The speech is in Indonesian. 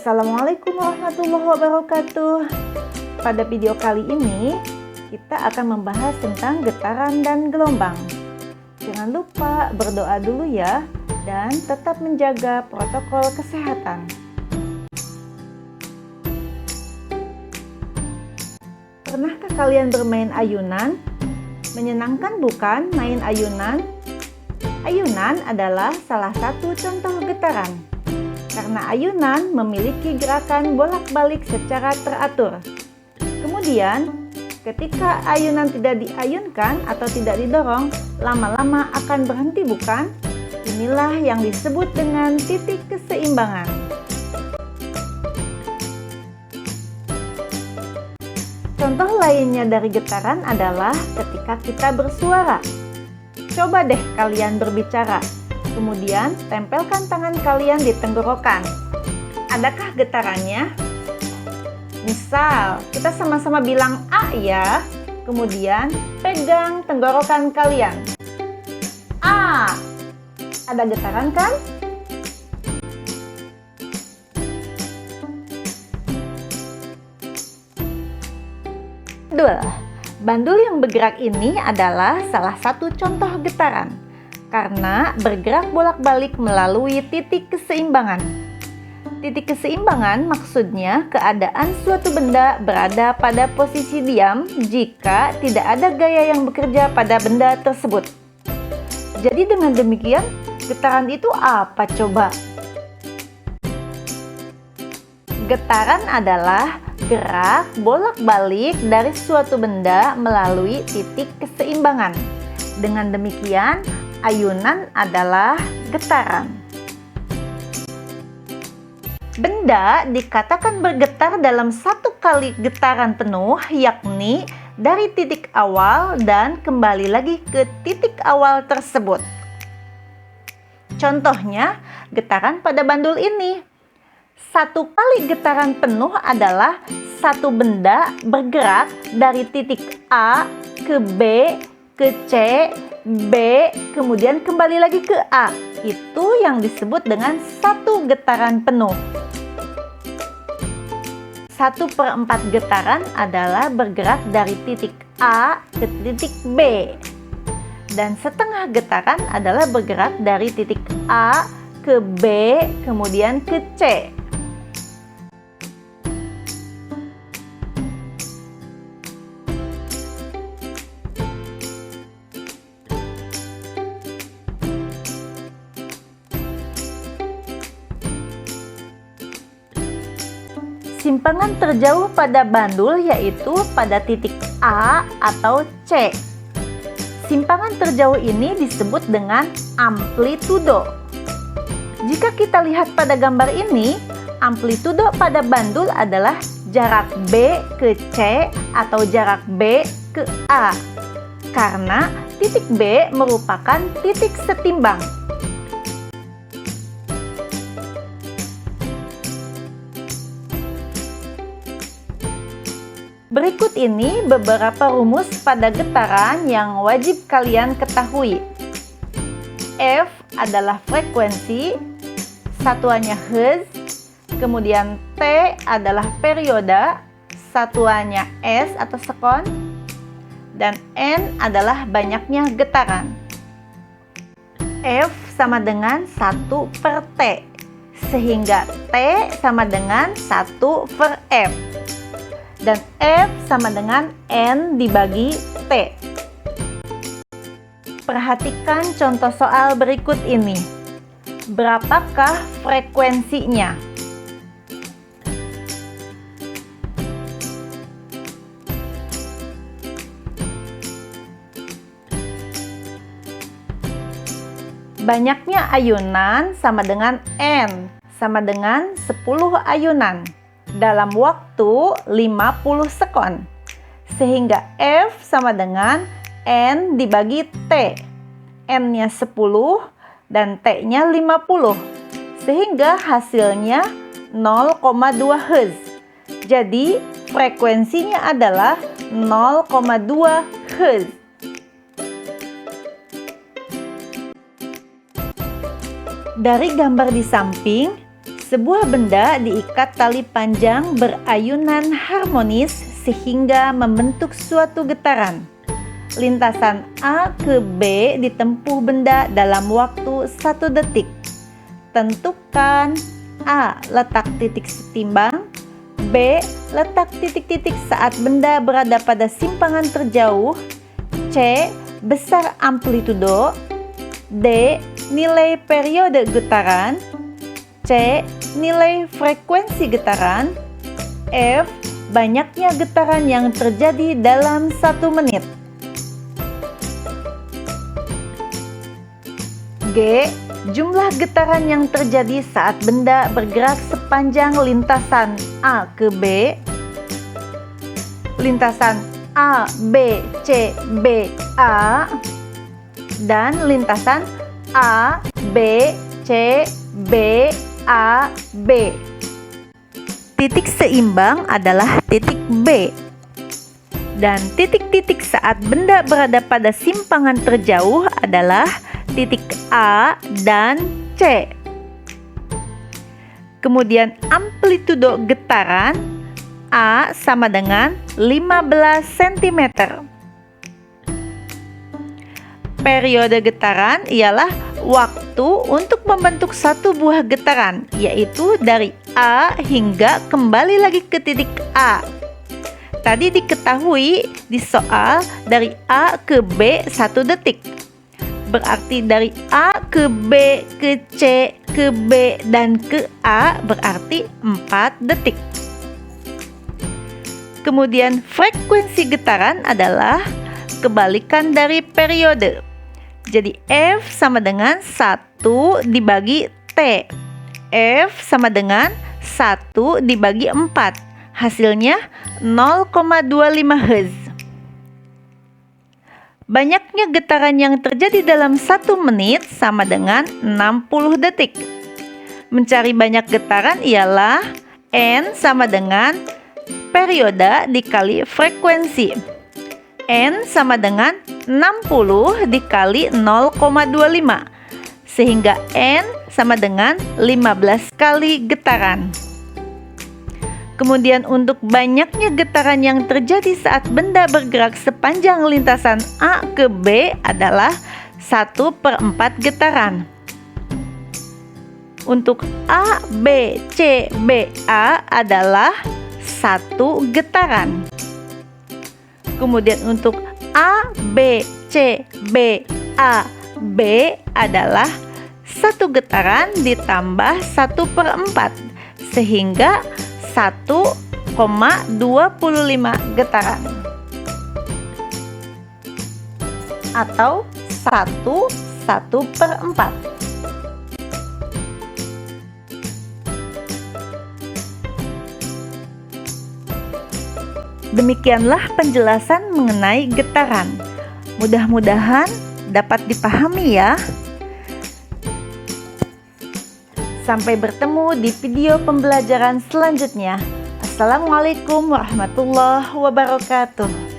Assalamualaikum warahmatullahi wabarakatuh. Pada video kali ini kita akan membahas tentang getaran dan gelombang. Jangan lupa berdoa dulu ya, dan tetap menjaga protokol kesehatan. Pernahkah kalian bermain ayunan? Menyenangkan bukan main ayunan? Ayunan adalah salah satu contoh getaran. Karena ayunan memiliki gerakan bolak-balik secara teratur. Kemudian, ketika ayunan tidak diayunkan atau tidak didorong, lama-lama akan berhenti bukan? Inilah yang disebut dengan titik keseimbangan. Contoh lainnya dari getaran adalah ketika kita bersuara. Coba deh kalian berbicara. Kemudian, tempelkan tangan kalian di tenggorokan. Adakah getarannya? Misal, kita sama-sama bilang A ya. Kemudian, pegang tenggorokan kalian. A. Ada getaran kan? Betul. Bandul yang bergerak ini adalah salah satu contoh getaran. Karena bergerak bolak-balik melalui titik keseimbangan. Titik keseimbangan maksudnya keadaan suatu benda berada pada posisi diam jika tidak ada gaya yang bekerja pada benda tersebut. Jadi dengan demikian, getaran itu apa coba? Getaran adalah gerak bolak-balik dari suatu benda melalui titik keseimbangan. Dengan demikian, ayunan adalah getaran. Benda dikatakan bergetar dalam satu kali getaran penuh, yakni dari titik awal dan kembali lagi ke titik awal tersebut. Contohnya, getaran pada bandul ini. Satu kali getaran penuh adalah satu benda bergerak dari titik A ke B, ke C, B, kemudian kembali lagi ke A. Itu yang disebut dengan satu getaran penuh. 1/4 getaran adalah bergerak dari titik A ke titik B. Dan setengah getaran adalah bergerak dari titik A ke B, kemudian ke C. Simpangan terjauh pada bandul yaitu pada titik A atau C. Simpangan terjauh ini disebut dengan amplitudo. Jika kita lihat pada gambar ini, amplitudo pada bandul adalah jarak B ke C atau jarak B ke A. Karena titik B merupakan titik setimbang. Berikut ini beberapa rumus pada getaran yang wajib kalian ketahui. F adalah frekuensi, satuannya Hertz, kemudian T adalah periode, satuannya S atau sekon, dan N adalah banyaknya getaran. F sama dengan 1/T, sehingga T sama dengan 1/F. Dan F sama dengan N dibagi T. Perhatikan contoh soal berikut ini. Berapakah frekuensinya? Banyaknya ayunan sama dengan N, sama dengan 10 ayunan. Dalam waktu 50 sekon. Sehingga F sama dengan N dibagi T. N-nya 10 dan T-nya 50. Sehingga hasilnya 0,2 Hz. Jadi frekuensinya adalah 0,2 Hz. Dari gambar di samping, Sebuah benda diikat tali panjang berayunan harmonis sehingga membentuk suatu getaran. Lintasan A ke B ditempuh benda dalam waktu 1 detik. Tentukan A. Letak titik setimbang, B. Letak titik-titik saat benda berada pada simpangan terjauh, C. Besar amplitudo, D. Nilai periode getaran, C. Nilai frekuensi getaran, F. Banyaknya getaran yang terjadi dalam 1 menit. G. Jumlah getaran yang terjadi saat benda bergerak sepanjang lintasan A ke B, lintasan A, B, C, B, A, dan lintasan A, B, C, B, A, B. Titik seimbang adalah titik B. Dan titik-titik saat benda berada pada simpangan terjauh adalah titik A dan C. Kemudian amplitudo getaran A sama dengan 15 cm. Periode getaran ialah waktu untuk membentuk satu buah getaran, yaitu dari A hingga kembali lagi ke titik A. Tadi diketahui di soal dari A ke B 1 detik. Berarti dari A ke B, ke C, ke B, dan ke A berarti 4 detik. Kemudian frekuensi getaran adalah kebalikan dari periode. Jadi F sama dengan 1 dibagi T. F sama dengan 1 dibagi 4. Hasilnya 0,25 Hz. Banyaknya getaran yang terjadi dalam 1 menit sama dengan 60 detik. Mencari banyak getaran ialah N sama dengan periode dikali frekuensi. N sama dengan 60 dikali 0,25. Sehingga N sama dengan 15 kali getaran. Kemudian untuk banyaknya getaran yang terjadi saat benda bergerak sepanjang lintasan A ke B adalah 1/4 getaran. Untuk A, B, C, B, A adalah 1 getaran. Kemudian untuk A, B, C, B, A, B adalah 1 getaran ditambah 1/4 sehingga 1,25 getaran atau 1/4. Demikianlah penjelasan mengenai getaran. Mudah-mudahan dapat dipahami ya. Sampai bertemu di video pembelajaran selanjutnya. Assalamualaikum warahmatullahi wabarakatuh.